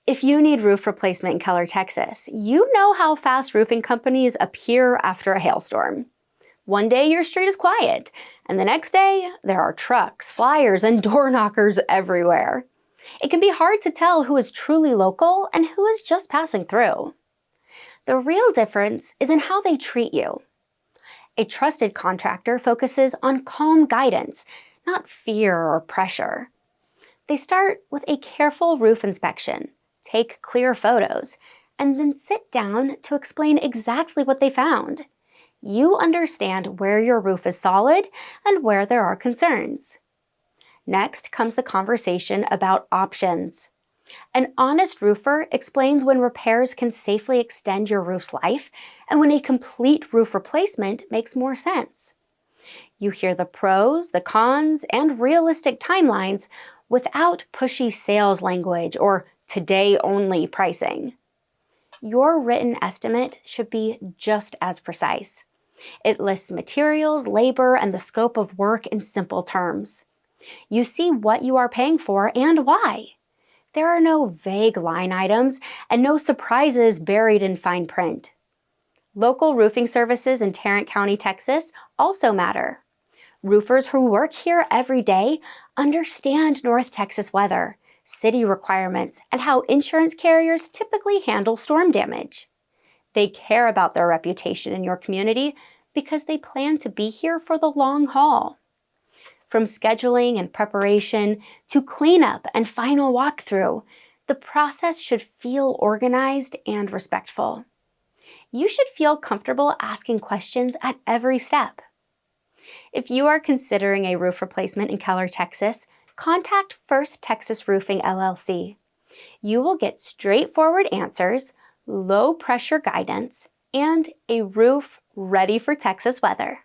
If you need roof replacement in Keller, Texas, you know how fast roofing companies appear after a hailstorm. One day your street is quiet, and the next day there are trucks, flyers, and door knockers everywhere. It can be hard to tell who is truly local and who is just passing through. The real difference is in how they treat you. A trusted contractor focuses on calm guidance, not fear or pressure. They start with a careful roof inspection, take clear photos, and then sit down to explain exactly what they found. You understand where your roof is solid and where there are concerns. Next comes the conversation about options. An honest roofer explains when repairs can safely extend your roof's life and when a complete roof replacement makes more sense. You hear the pros, the cons, and realistic timelines without pushy sales language or today-only pricing. Your written estimate should be just as precise. It lists materials, labor, and the scope of work in simple terms. You see what you are paying for and why. There are no vague line items and no surprises buried in fine print. Local roofing services in Tarrant County, Texas also matter. Roofers who work here every day understand North Texas weather, city requirements, and how insurance carriers typically handle storm damage. They care about their reputation in your community because they plan to be here for the long haul. From scheduling and preparation to cleanup and final walkthrough, the process should feel organized and respectful. You should feel comfortable asking questions at every step. If you are considering a roof replacement in Keller, Texas, contact First Texas Roofing, LLC. You will get straightforward answers, low-pressure guidance, and a roof ready for Texas weather.